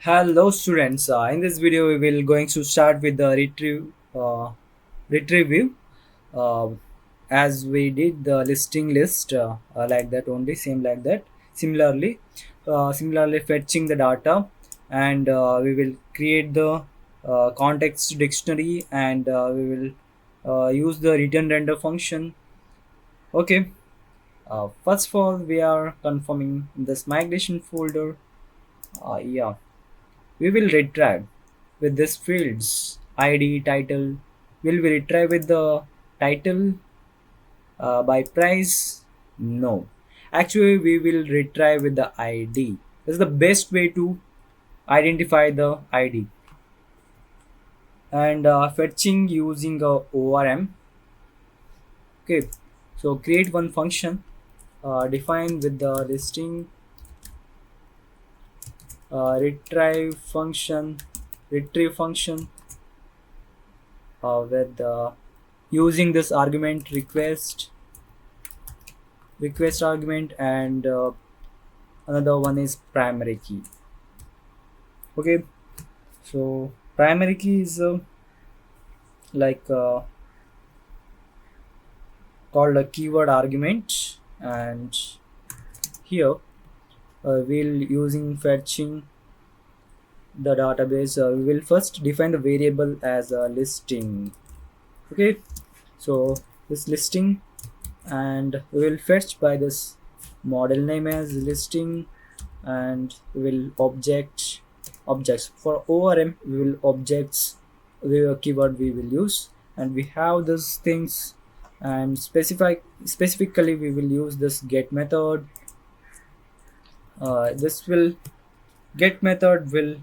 Hello students, in this video we will going to start with the retrieve view. uh, as we did the listing list like that only, same like that. Similarly fetching the data, and we will create the context dictionary, and we will use the return render function. Okay. First of all, we are confirming this migration folder. Yeah, we will retrieve with this fields id title. Will we retrieve with the title by price? No, actually we will retrieve with the id. This is the best way to identify the id. And fetching using a orm. Okay, so create one function, define with the listing retrieve function with using this argument request argument, and another one is primary key. Okay, so primary key is like called a keyword argument. And here we'll using fetching the database, we will first define the variable as a listing. Okay, so this listing, and we will fetch by this model name as listing, and we will objects for orm. We will objects, we will keyword we will use, and we have these things. And specifically we will use this get method. This will get method will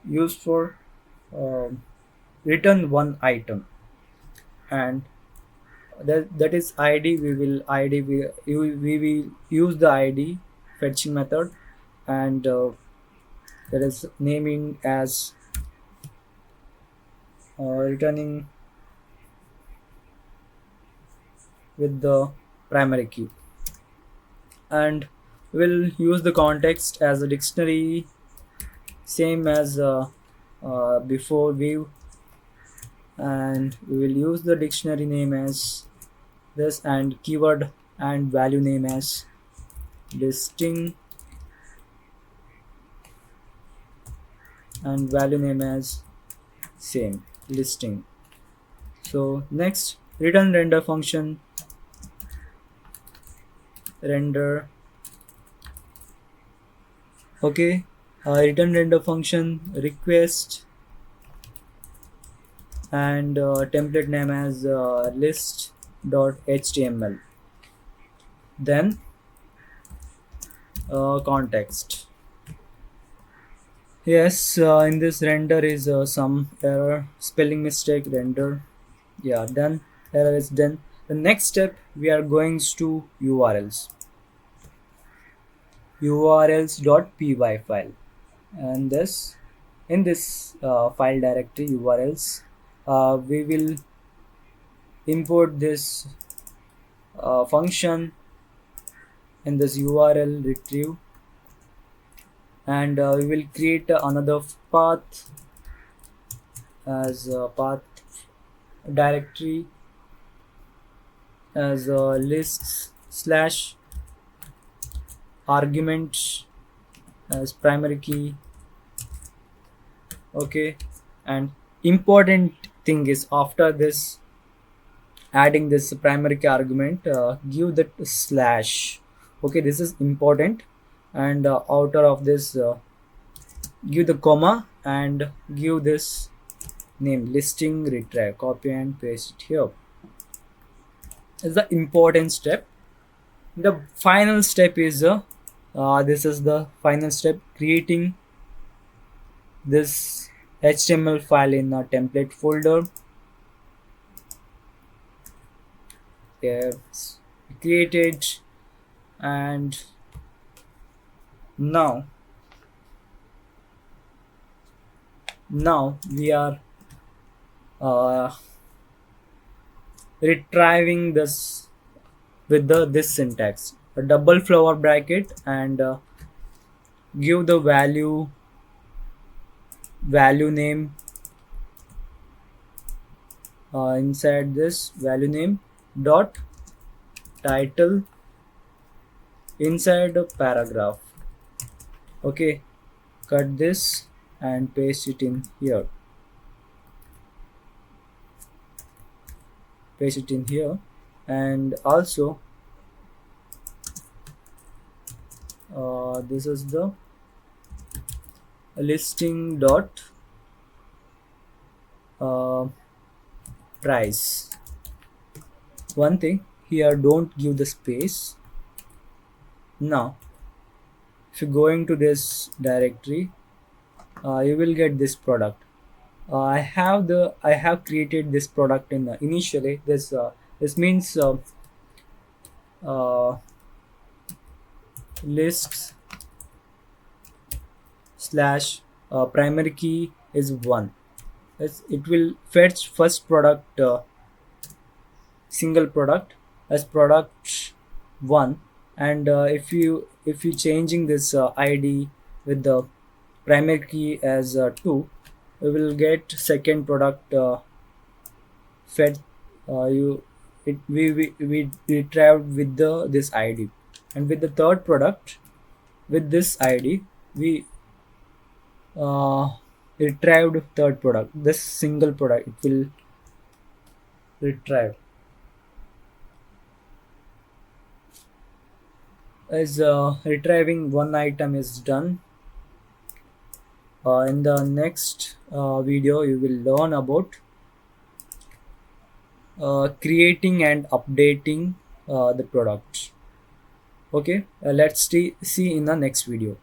use for um return one item, and that is id. We will use the id fetching method, and that is naming as returning with the primary key. And we'll use the context as a dictionary, same as before view. And we will use the dictionary name as this, and keyword and value name as listing, and value name as same listing. So next, return render function, render. Okay, return render function request, and template name as list.html. Then context. Yes, in this render is some error, spelling mistake, render. Yeah, done. Error is done. The next step, we are going to urls.py file. And this, in this file directory urls, we will import this function in this url retrieve, and we will create another path as a path directory as lists slash argument as primary key. Okay, and important thing is, after this adding this primary key argument, give that slash. Okay, this is important. And outer of this, give the comma, and give this name listing retrieve. Copy and paste it here. Is the important step. The final step is this is the final step, creating this html file in a template folder. Yes, created. And now we are uh, retrieving this with the this syntax, a double flower bracket, and give the value value name, inside this value name dot title inside a paragraph. Okay, cut this and paste it in here. Paste it in here, and also this is the listing dot uh, price. One thing here, don't give the space. Now if you go into this directory, you will get this product. I have created this product in initially this means uh, lists slash primary key is 1. It will fetch first product, single product as product 1, and if you changing this id with the primary key as 2, we will get second product fed you it we retrieved with the this id, and with the third product with this id we uh, retrieved third product, this single product it will retrieve. As retrieving one item is done, in the next video you will learn about creating and updating the product. Okay, let's see in the next video.